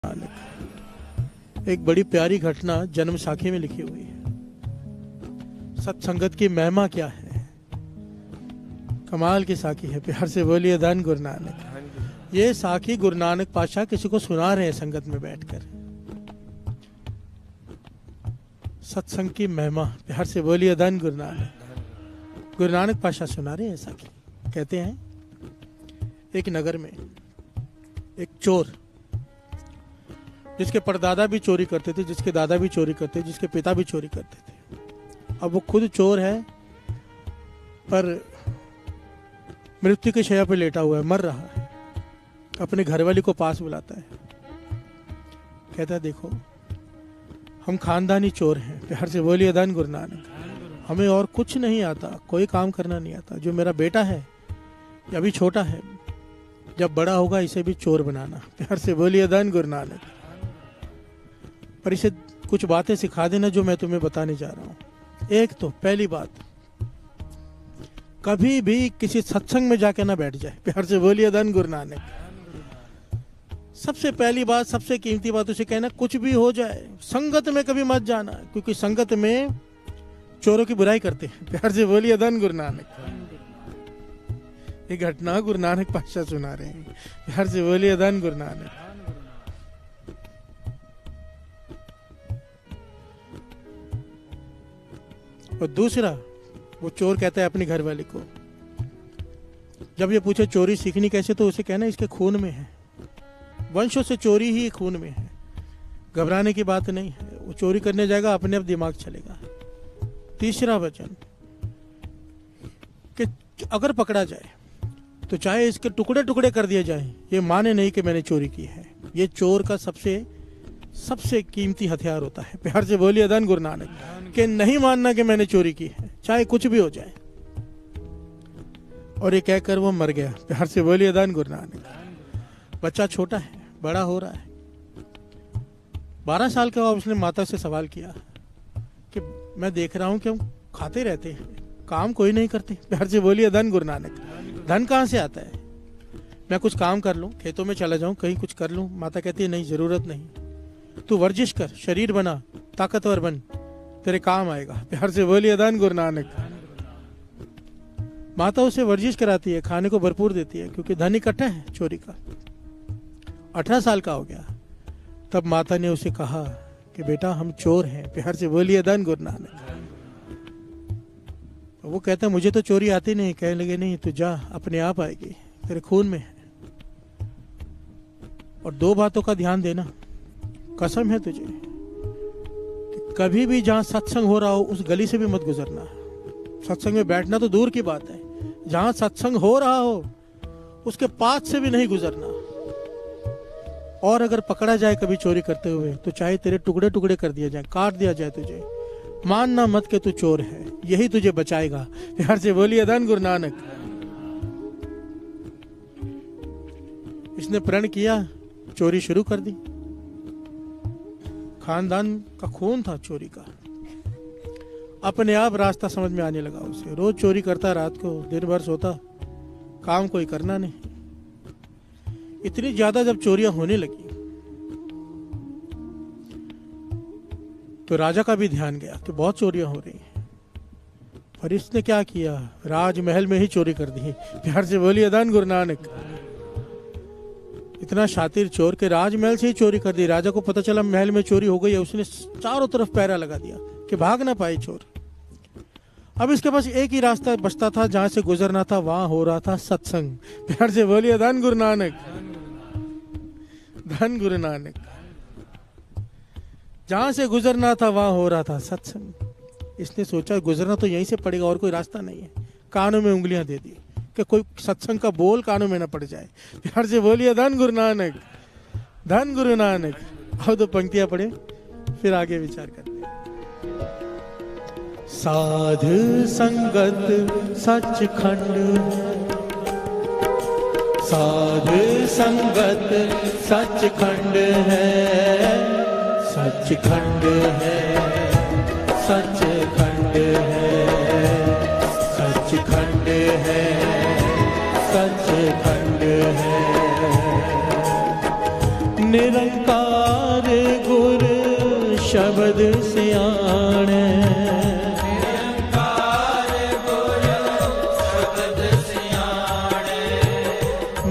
एक बड़ी प्यारी घटना जन्म साखी में लिखी हुई है। सत्संगत की महिमा क्या है, कमाल की साखी है। प्यार से बोलिए धन गुरु नानक। ये साखी गुरु नानक पातशाह किसी को सुना रहे हैं संगत में बैठकर। सत्संग की महिमा, प्यार से बोलिए धन गुरु नानक। गुरु नानक पातशाह सुना रहे हैं साखी। कहते हैं एक नगर में एक चोर, जिसके परदादा भी चोरी करते थे, जिसके दादा भी चोरी करते थे, जिसके पिता भी चोरी करते थे। अब वो खुद चोर है, पर मृत्यु की शैया पर लेटा हुआ है, मर रहा है। अपने घरवाली को पास बुलाता है, कहता है देखो हम खानदानी चोर हैं। प्यार से बोलिए धन गुरु नानक। हमें और कुछ नहीं आता, कोई काम करना नहीं आता। जो मेरा बेटा है ये अभी छोटा है, जब बड़ा होगा इसे भी चोर बनाना। प्यार से बोलिए धन गुरु नानक। पर इसे कुछ बातें सिखा देना जो मैं तुम्हें बताने जा रहा हूं। एक तो पहली बात, कभी भी किसी सत्संग में जाके ना बैठ जाए। प्यार से बोलिए धन गुरु नानक। सबसे पहली बात, सबसे कीमती बात उसे कहना, कुछ भी हो जाए संगत में कभी मत जाना, क्योंकि संगत में चोरों की बुराई करते हैं। प्यार से बोलिए धन गुरु नानक। ये घटना गुरु नानक पातशाह सुना रहे हैं। प्यार से बोलिए धन गुरु नानक। और दूसरा, वो चोर कहता है अपनी घरवाली को, जब ये पूछे चोरी सीखनी कैसे, तो उसे कहना इसके खून में है, वंशों से चोरी ही खून में है, घबराने की बात नहीं है। वो चोरी करने जाएगा, अपने आप दिमाग चलेगा। तीसरा वचन कि अगर पकड़ा जाए तो चाहे इसके टुकड़े टुकड़े कर दिए जाए, ये माने नहीं कि मैंने चोरी की है। ये चोर का सबसे कीमती हथियार होता है। प्यार से बोलिए धन गुरु नानक। कि नहीं मानना कि मैंने चोरी की है, चाहे कुछ भी हो जाए। और ये कहकर वो मर गया। प्यार से बोलिए धन गुरु नानक। बच्चा छोटा है, बड़ा हो रहा है। 12 साल का हुआ, उसने माता से सवाल किया कि मैं देख रहा हूं कि हम खाते रहते हैं, काम कोई नहीं करते। प्यार से बोलिए धन गुरु नानक। धन कहां से आता है? मैं कुछ काम कर लूं, खेतों में चला जाऊं, कहीं कुछ कर लूं। माता कहती है नहीं, जरूरत नहीं, तू वर्जिश कर, शरीर बना, ताकतवर बन, तेरे काम आएगा। प्यार से बोलिए धन गुरु नानक। माता उसे वर्जिश कराती है, खाने को भरपूर देती है, क्योंकि धन इकट्ठा है चोरी का। 18 साल का हो गया, तब माता ने उसे कहा कि बेटा हम चोर हैं। प्यार से बोलिए धन गुरु नानक। वो कहता है मुझे तो चोरी आती नहीं। कहने लगे नहीं, तू जा, अपने आप आएगी, तेरे खून में है। और 2 बातों का ध्यान देना, कसम है तुझे कि कभी भी जहां सत्संग हो रहा हो उस गली से भी मत गुजरना। सत्संग में बैठना तो दूर की बात है, जहां सत्संग हो रहा हो उसके पास से भी नहीं गुजरना। और अगर पकड़ा जाए कभी चोरी करते हुए, तो चाहे तेरे टुकड़े टुकड़े कर दिया जाए, काट दिया जाए तुझे, मानना मत कि तू चोर है, यही तुझे बचाएगा। प्यार से बोलिए धन गुरु नानक। इसने प्रण किया, चोरी शुरू कर दी। खानदान का खून था चोरी का। अपने आप रास्ता समझ में आने लगा उसे। रोज चोरी करता, रात को दिन भर सोता, काम कोई करना नहीं। इतनी ज्यादा जब चोरियां होने लगी तो राजा का भी ध्यान गया कि बहुत चोरियां हो रही हैं। और इसने क्या किया, राजमहल में ही चोरी कर दी। प्यार से बोलिए धन गुरु नानक। इतना शातिर चोर के राजमहल से ही चोरी कर दी। राजा को पता चला महल में चोरी हो गई है, उसने चारों तरफ पहरा लगा दिया कि भाग ना पाए चोर। अब इसके पास एक ही रास्ता बचता था, जहां से गुजरना था, वहां हो रहा था सत्संग। प्यार से बोलिए धन गुरु नानक। धन गुरु नानक। जहां से गुजरना था वहां हो रहा था सत्संग। इसने सोचा गुजरना तो यहीं से पड़ेगा, और कोई रास्ता नहीं है। कानों में उंगलियां दे दी कि कोई सत्संग का बोल कानों में न पड़ जाए। प्यार से बोलिए धन गुरु नानक। धन गुरु नानक। अब 2 पंक्तियां पढ़े, फिर आगे विचार करते हैं। साध संगत सचखंड, साध संगत सचखंड है, सचखंड है, सचखंड है, सचखंड है, सचखंड है। निरंकार गुर शब्द सियाणे,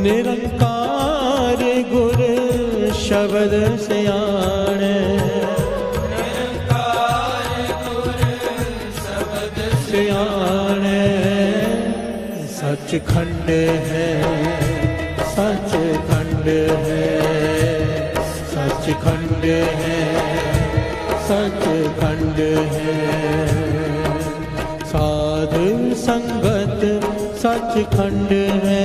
निरंकार गुर शब्द सियाणे, सियाणे। सचखंड है, सचखंड है, सचखंड है, सचखंड है। साधु संगत सचखंड है,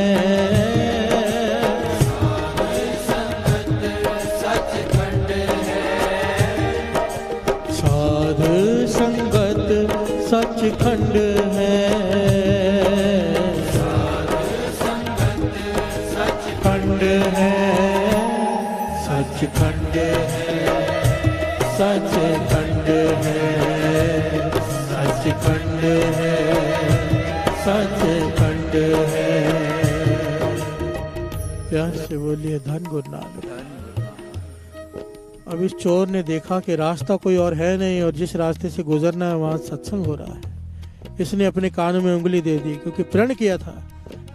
साधु संगत सचखंड है, सचखंड है, सचखंड है, सचखंड है, सचखंड है, सचखंड है। प्यार से बोलिए धन गुरु नानक। अब इस चोर ने देखा कि रास्ता कोई और है नहीं और जिस रास्ते से गुजरना है वहां सत्संग हो रहा है। इसने अपने कानों में उंगली दे दी, क्योंकि प्रण किया था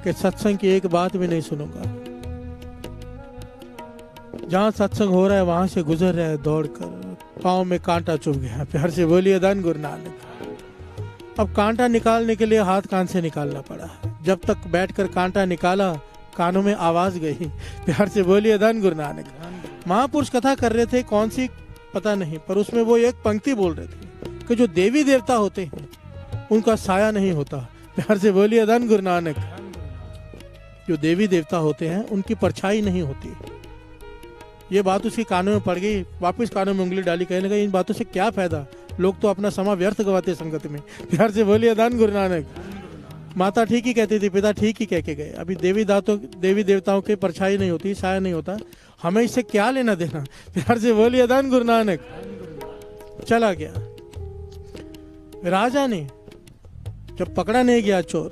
कि सत्संग की एक बात भी नहीं सुनूंगा। जहां सत्संग हो रहा है वहां से गुजर रहा है दौड़कर, पांव में कांटा चुभ गया। प्यार से बोलिए धन गुरु नानक। अब कांटा निकालने के लिए हाथ कान से निकालना पड़ा। जब तक बैठकर कांटा निकाला कानों में आवाज गई। प्यार से बोलिए धन गुरु नानक। महापुरुष कथा कर रहे थे, कौन सी पता नहीं, पर उसमें वो एक पंक्ति बोल रहे थे कि जो देवी देवता होते हैं उनका साया नहीं होता। प्यार से बोलिए धन गुरु नानक। जो देवी देवता होते हैं उनकी परछाई नहीं होती। ये बात उसकी कानों में पड़ गई, वापस कानों में उंगली डाली, कहने लगा इन बातों से क्या फायदा, लोग तो अपना समय व्यर्थ गवाते संगत में। प्यार से बोलिए धन गुरु नानक। माता ठीक ही कहती थी, पिता ठीक ही कह के गए। अभी देवी देवताओं की परछाई नहीं होती, साया नहीं होता, हमें इससे क्या लेना देना। प्यार से बोलिए धन गुरु नानक। चला गया। राजा ने जब पकड़ा नहीं गया चोर,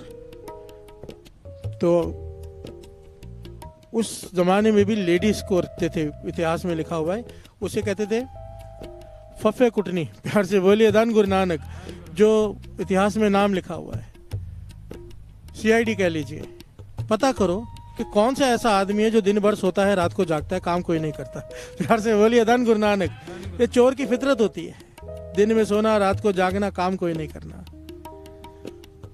तो उस जमाने में भी लेडीज को रखते थे, इतिहास में लिखा हुआ है, उसे कहते थे फफे कुटनी। प्यार से बोलिए धन गुरु नानक। जो इतिहास में नाम लिखा हुआ है, CID कह लीजिए। पता करो कि कौन सा ऐसा आदमी है जो दिन भर सोता है, रात को जागता है, काम कोई नहीं करता। प्यार से बोलिए धन गुरु नानक। ये चोर की फितरत होती है, दिन में सोना, रात को जागना, काम कोई नहीं करना।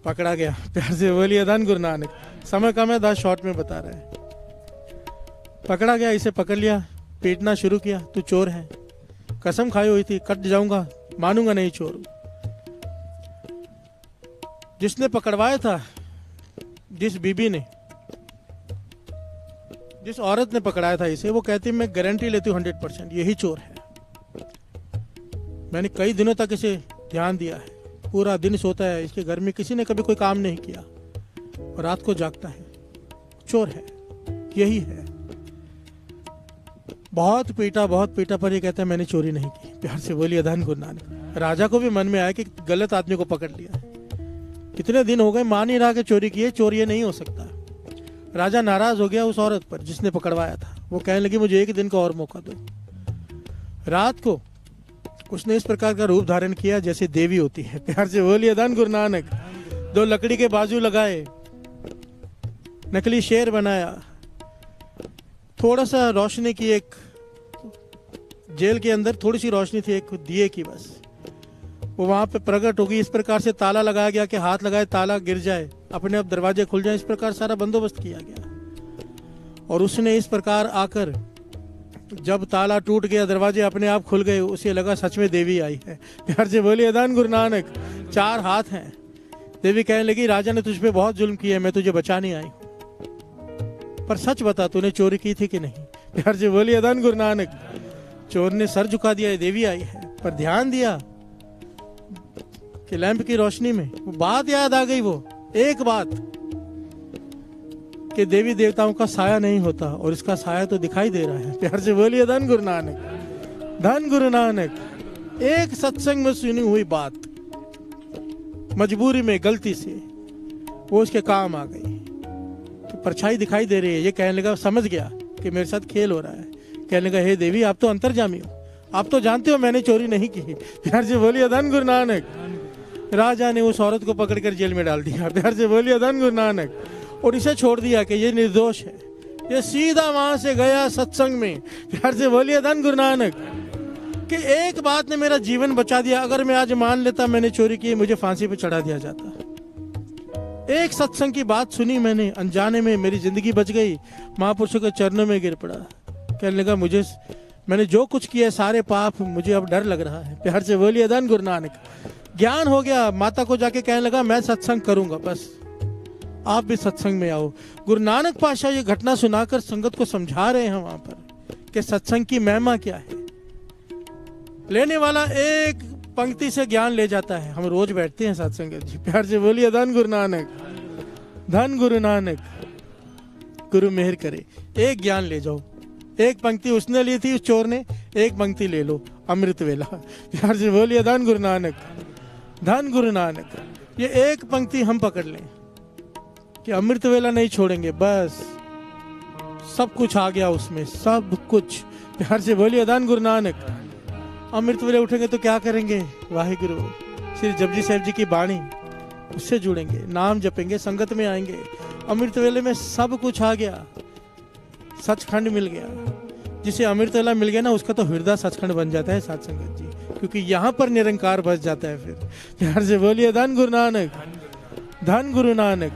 पकड़ा गया। प्यार से बोलिए धन गुरु नानक। समय कम है, 10 शॉर्ट में बता रहे हैं। पकड़ा गया, इसे पकड़ लिया, पीटना शुरू किया, तू चोर है, कसम खाई हुई थी, कट जाऊंगा, मानूंगा नहीं चोर। जिसने पकड़वाया था, जिस बीबी ने, जिस औरत ने पकड़ाया था इसे, वो कहती मैं गारंटी लेती हूँ 100% यही चोर है। मैंने कई दिनों तक इसे ध्यान दिया है, पूरा दिन सोता है, इसके घर में किसी ने कभी कोई काम नहीं किया और रात को जागता है, चोर है, यही है। बहुत पीटा पर ये कहता है मैंने चोरी नहीं की। प्यार से बोलिए धन गुरु नानक। राजा को भी मन में आया कि गलत आदमी को पकड़ लिया, कितने दिन हो गए मान ही रहा कि चोरी की है, चोर ये नहीं हो सकता। राजा नाराज हो गया उस औरत पर जिसने पकड़वाया था। वो कहने लगी मुझे एक दिन का और मौका दो। रात को उसने इस प्रकार का रूप धारण किया जैसे देवी होती है। प्यार से बोलिए धन गुरु नानक। 2 लकड़ी के बाजू लगाए, नकली शेर बनाया, थोड़ा सा रोशनी की, एक जेल के अंदर थोड़ी सी रोशनी थी एक दिए की, बस वो वहां पे प्रकट होगी। इस प्रकार से ताला लगाया गया कि हाथ लगाए ताला गिर जाए, अपने आप दरवाजे खुल जाए, इस प्रकार सारा बंदोबस्त किया गया। और उसने इस प्रकार आकर जब ताला टूट गया, दरवाजे अपने आप खुल गए, उसे लगा सच में देवी आई है। प्यार से बोलिए धन गुरु नानक। 4 हाथ हैं। देवी कहने लगी राजा ने तुझ पे बहुत जुल्म किया, मैं तुझे बचाने आई हूं, पर सच बता तूने चोरी की थी कि नहीं। प्यार से बोलिए धन गुरु नानक। चोर ने सर झुका दिया, देवी आई है, पर ध्यान दिया कि लैंप की रोशनी में वो बात याद आ गई, वो एक बात कि देवी देवताओं का साया नहीं होता और इसका साया तो दिखाई दे रहा है। प्यार से बोलिए धन गुरु नानक। धन गुरु नानक। एक सत्संग में सुनी हुई बात मजबूरी में गलती से वो उसके काम आ गई, तो परछाई दिखाई दे रही है। ये कहने लगा, समझ गया कि मेरे साथ खेल हो रहा है, कहने लगा, हे देवी आप तो अंतर्जामी हो, आप तो जानते हो मैंने चोरी नहीं की। प्यार से बोलिए धन गुरु नानक। राजा ने उस औरत को पकड़कर जेल में डाल दिया। प्यार से बोलिए धन गुरु नानक। और इसे छोड़ दिया कि ये निर्दोष है। ये सीधा वहां से गया सत्संग में। प्यार से बोलिए धन गुरु नानक। कि एक बात ने मेरा जीवन बचा दिया। अगर मैं आज मान लेता मैंने चोरी की, मुझे फांसी पे चढ़ा दिया जाता। एक सत्संग की बात सुनी मैंने, अनजाने में मेरी जिंदगी बच गई। महापुरुषों के चरणों में गिर पड़ा। कहने लगा, मैंने जो कुछ किया सारे पाप, मुझे अब डर लग रहा है। प्यार से बोलिए धन गुरु नानक। ज्ञान हो गया। माता को जाके कहने लगा, मैं सत्संग करूंगा, बस आप भी सत्संग में आओ। गुरु नानक पातशाह ये घटना सुनाकर संगत को समझा रहे हैं वहां पर कि सत्संग की महिमा क्या है। लेने वाला एक पंक्ति से ज्ञान ले जाता है। हम रोज बैठते हैं सत्संग जी। प्यार से बोलिए धन गुरु नानक। धन गुरु नानक। गुरु मेहर करे, एक ज्ञान ले जाओ। एक पंक्ति उसने ली थी, उस चोर ने, एक पंक्ति ले लो, अमृत वेला। प्यार से बोलिए धन गुरु नानक। धन गुरु नानक। ये एक पंक्ति हम पकड़ लें कि अमृत वेला नहीं छोड़ेंगे, बस सब कुछ आ गया उसमें, सब कुछ। प्यार से बोलिए धन गुरु नानक। अमृत वेले उठेंगे तो क्या करेंगे? वाहिगुरु श्री जपजी साहिब जी की बाणी, उससे जुड़ेंगे, नाम जपेंगे, संगत में आएंगे। अमृत वेले में सब कुछ आ गया, सचखंड मिल गया। जिसे अमृत वेला मिल गया ना, उसका तो हृदय सचखंड बन जाता है साथ संगत जी, क्योंकि यहाँ पर निरंकार बस जाता है। फिर प्यार से बोलिए धन गुरु नानक। धन गुरु नानक।